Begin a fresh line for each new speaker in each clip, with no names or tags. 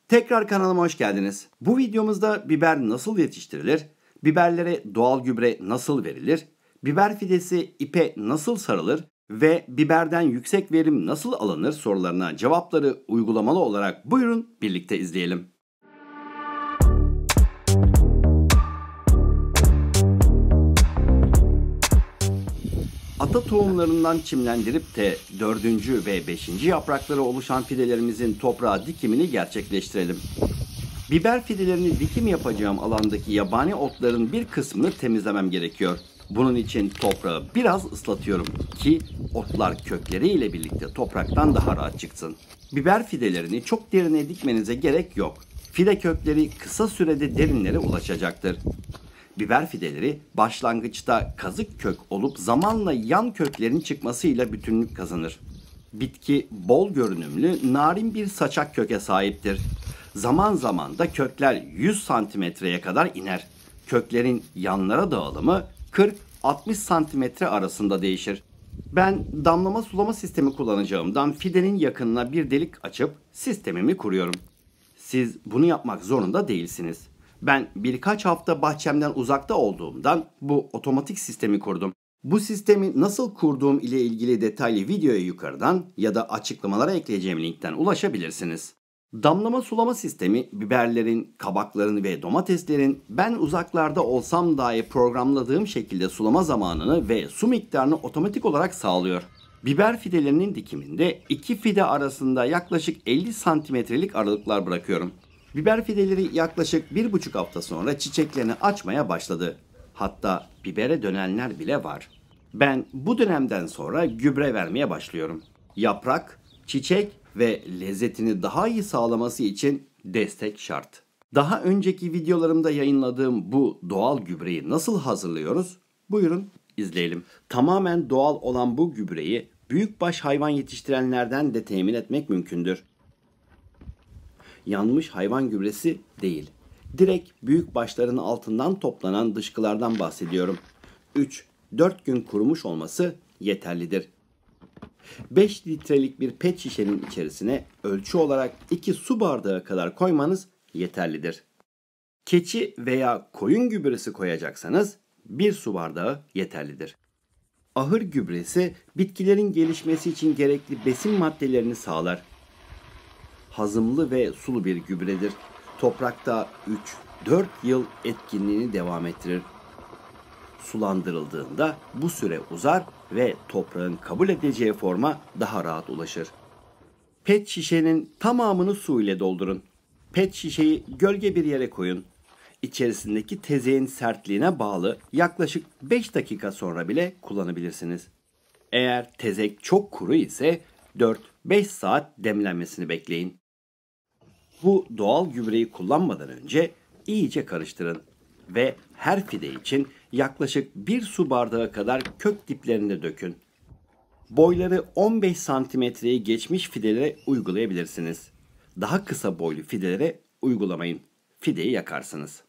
Tekrar kanalıma hoş geldiniz. Bu videomuzda biber nasıl yetiştirilir, biberlere doğal gübre nasıl verilir, biber fidesi ipe nasıl sarılır ve biberden yüksek verim nasıl alınır sorularına cevapları uygulamalı olarak buyurun birlikte izleyelim. Ata tohumlarından çimlendirip de 4. ve 5. yaprakları oluşan fidelerimizin toprağa dikimini gerçekleştirelim. Biber fidelerini dikim yapacağım alandaki yabani otların bir kısmını temizlemem gerekiyor. Bunun için toprağı biraz ıslatıyorum ki otlar kökleriyle birlikte topraktan daha rahat çıksın. Biber fidelerini çok derine dikmenize gerek yok. Fide kökleri kısa sürede derinlere ulaşacaktır. Biber fideleri başlangıçta kazık kök olup zamanla yan köklerin çıkmasıyla bütünlük kazanır. Bitki bol görünümlü, narin bir saçak köke sahiptir. Zaman zaman da kökler 100 santimetreye kadar iner. Köklerin yanlara dağılımı 40-60 santimetre arasında değişir. Ben damlama sulama sistemi kullanacağımdan fidenin yakınına bir delik açıp sistemimi kuruyorum. Siz bunu yapmak zorunda değilsiniz. Ben birkaç hafta bahçemden uzakta olduğumdan bu otomatik sistemi kurdum. Bu sistemi nasıl kurduğum ile ilgili detaylı videoya yukarıdan ya da açıklamalara ekleyeceğim linkten ulaşabilirsiniz. Damlama sulama sistemi biberlerin, kabakların ve domateslerin ben uzaklarda olsam dahi programladığım şekilde sulama zamanını ve su miktarını otomatik olarak sağlıyor. Biber fidelerinin dikiminde iki fide arasında yaklaşık 50 santimetrelik aralıklar bırakıyorum. Biber fideleri yaklaşık 1,5 hafta sonra çiçeklerini açmaya başladı. Hatta bibere dönenler bile var. Ben bu dönemden sonra gübre vermeye başlıyorum. Yaprak, çiçek ve lezzetini daha iyi sağlaması için destek şart. Daha önceki videolarımda yayınladığım bu doğal gübreyi nasıl hazırlıyoruz? Buyurun izleyelim. Tamamen doğal olan bu gübreyi büyükbaş hayvan yetiştirenlerden de temin etmek mümkündür. Yanmış hayvan gübresi değil. Direkt büyük başların altından toplanan dışkılardan bahsediyorum. 3-4 gün kurumuş olması yeterlidir. 5 litrelik bir pet şişenin içerisine ölçü olarak 2 su bardağı kadar koymanız yeterlidir. Keçi veya koyun gübresi koyacaksanız 1 su bardağı yeterlidir. Ahır gübresi bitkilerin gelişmesi için gerekli besin maddelerini sağlar. Hazımlı ve sulu bir gübredir. Toprakta 3-4 yıl etkinliğini devam ettirir. Sulandırıldığında bu süre uzar ve toprağın kabul edeceği forma daha rahat ulaşır. Pet şişenin tamamını su ile doldurun. Pet şişeyi gölge bir yere koyun. İçerisindeki tezeğin sertliğine bağlı yaklaşık 5 dakika sonra bile kullanabilirsiniz. Eğer tezek çok kuru ise 4-5 saat demlenmesini bekleyin. Bu doğal gübreyi kullanmadan önce iyice karıştırın ve her fide için yaklaşık 1 su bardağı kadar kök diplerine dökün. Boyları 15 santimetreyi geçmiş fidelere uygulayabilirsiniz. Daha kısa boylu fidelere uygulamayın. Fideyi yakarsınız.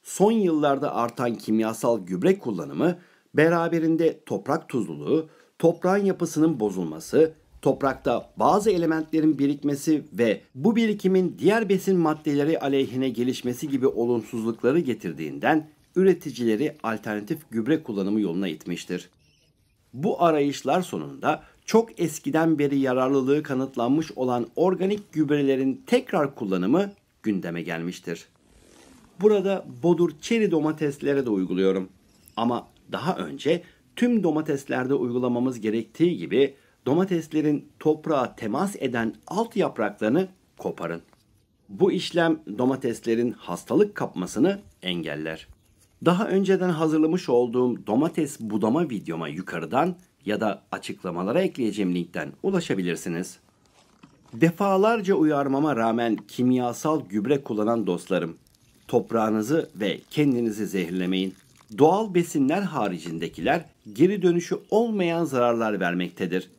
Son yıllarda artan kimyasal gübre kullanımı beraberinde toprak tuzluluğu, toprağın yapısının bozulması, toprakta bazı elementlerin birikmesi ve bu birikimin diğer besin maddeleri aleyhine gelişmesi gibi olumsuzlukları getirdiğinden üreticileri alternatif gübre kullanımı yoluna itmiştir. Bu arayışlar sonunda çok eskiden beri yararlılığı kanıtlanmış olan organik gübrelerin tekrar kullanımı gündeme gelmiştir. Burada bodur çeri domateslere de uyguluyorum. Ama daha önce tüm domateslerde uygulamamız gerektiği gibi domateslerin toprağa temas eden alt yapraklarını koparın. Bu işlem domateslerin hastalık kapmasını engeller. Daha önceden hazırlamış olduğum domates budama videoma yukarıdan ya da açıklamalara ekleyeceğim linkten ulaşabilirsiniz. Defalarca uyarmama rağmen kimyasal gübre kullanan dostlarım, toprağınızı ve kendinizi zehirlemeyin. Doğal besinler haricindekiler geri dönüşü olmayan zararlar vermektedir.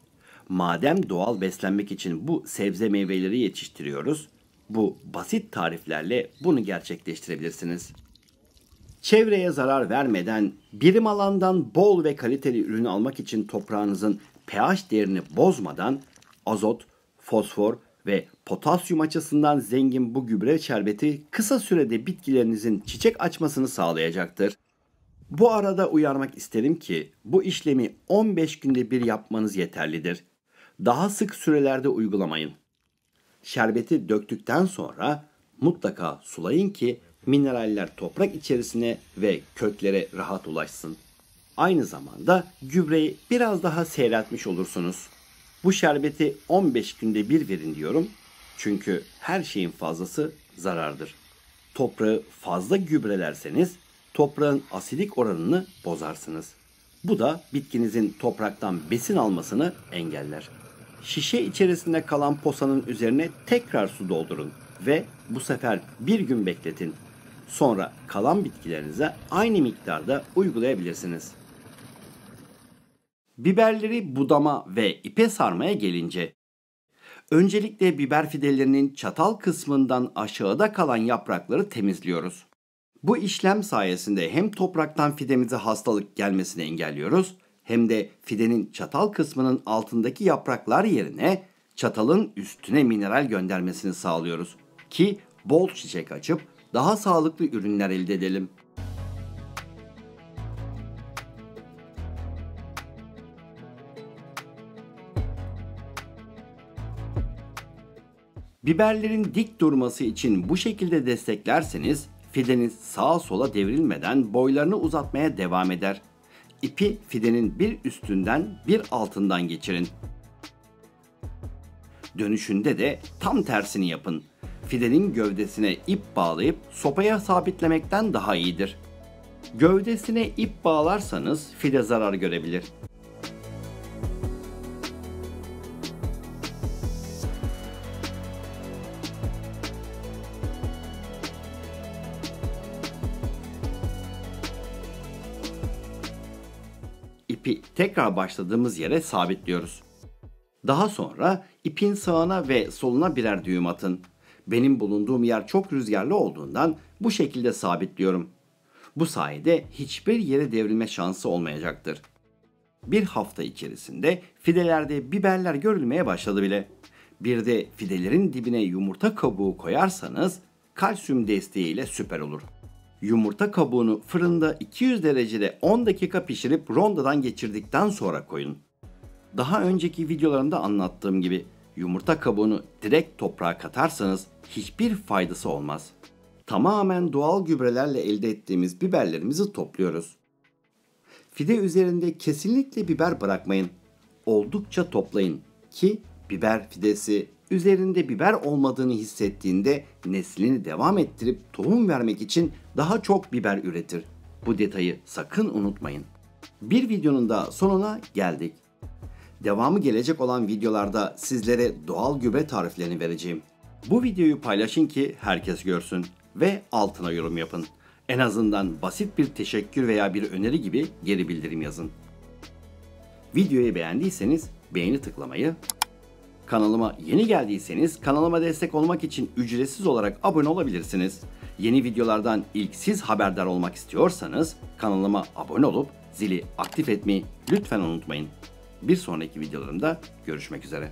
Madem doğal beslenmek için bu sebze meyveleri yetiştiriyoruz, bu basit tariflerle bunu gerçekleştirebilirsiniz. Çevreye zarar vermeden birim alandan bol ve kaliteli ürün almak için toprağınızın pH değerini bozmadan azot, fosfor ve potasyum açısından zengin bu gübre şerbeti kısa sürede bitkilerinizin çiçek açmasını sağlayacaktır. Bu arada uyarmak isterim ki bu işlemi 15 günde bir yapmanız yeterlidir. Daha sık sürelerde uygulamayın. Şerbeti döktükten sonra mutlaka sulayın ki mineraller toprak içerisine ve köklere rahat ulaşsın. Aynı zamanda gübreyi biraz daha seyreltmiş olursunuz. Bu şerbeti 15 günde bir verin diyorum. Çünkü her şeyin fazlası zarardır. Toprağı fazla gübrelerseniz toprağın asidik oranını bozarsınız. Bu da bitkinizin topraktan besin almasını engeller. Şişe içerisinde kalan posanın üzerine tekrar su doldurun ve bu sefer bir gün bekletin. Sonra kalan bitkilerinize aynı miktarda uygulayabilirsiniz. Biberleri budama ve ipe sarmaya gelince, öncelikle biber fidelerinin çatal kısmından aşağıda kalan yaprakları temizliyoruz. Bu işlem sayesinde hem topraktan fidemize hastalık gelmesini engelliyoruz, hem de fidenin çatal kısmının altındaki yapraklar yerine çatalın üstüne mineral göndermesini sağlıyoruz ki bol çiçek açıp daha sağlıklı ürünler elde edelim. Biberlerin dik durması için bu şekilde desteklerseniz fideniz sağa sola devrilmeden boylarını uzatmaya devam eder. İpi fidenin bir üstünden bir altından geçirin. Dönüşünde de tam tersini yapın. Fidenin gövdesine ip bağlayıp sopaya sabitlemekten daha iyidir. Gövdesine ip bağlarsanız fide zarar görebilir. İpi tekrar başladığımız yere sabitliyoruz. Daha sonra ipin sağına ve soluna birer düğüm atın. Benim bulunduğum yer çok rüzgarlı olduğundan bu şekilde sabitliyorum. Bu sayede hiçbir yere devrilme şansı olmayacaktır. Bir hafta içerisinde fidelerde biberler görülmeye başladı bile. Bir de fidelerin dibine yumurta kabuğu koyarsanız kalsiyum desteğiyle süper olur. Yumurta kabuğunu fırında 200 derecede 10 dakika pişirip rondodan geçirdikten sonra koyun. Daha önceki videolarımda anlattığım gibi yumurta kabuğunu direkt toprağa katarsanız hiçbir faydası olmaz. Tamamen doğal gübrelerle elde ettiğimiz biberlerimizi topluyoruz. Fide üzerinde kesinlikle biber bırakmayın. Oldukça toplayın ki biber fidesi üzerinde biber olmadığını hissettiğinde neslini devam ettirip tohum vermek için daha çok biber üretir. Bu detayı sakın unutmayın. Bir videonun da sonuna geldik. Devamı gelecek olan videolarda sizlere doğal gübre tariflerini vereceğim. Bu videoyu paylaşın ki herkes görsün ve altına yorum yapın. En azından basit bir teşekkür veya bir öneri gibi geri bildirim yazın. Videoyu beğendiyseniz beğeni tıklamayı, kanalıma yeni geldiyseniz kanalıma destek olmak için ücretsiz olarak abone olabilirsiniz. Yeni videolardan ilk siz haberdar olmak istiyorsanız kanalıma abone olup zili aktif etmeyi lütfen unutmayın. Bir sonraki videolarımda görüşmek üzere.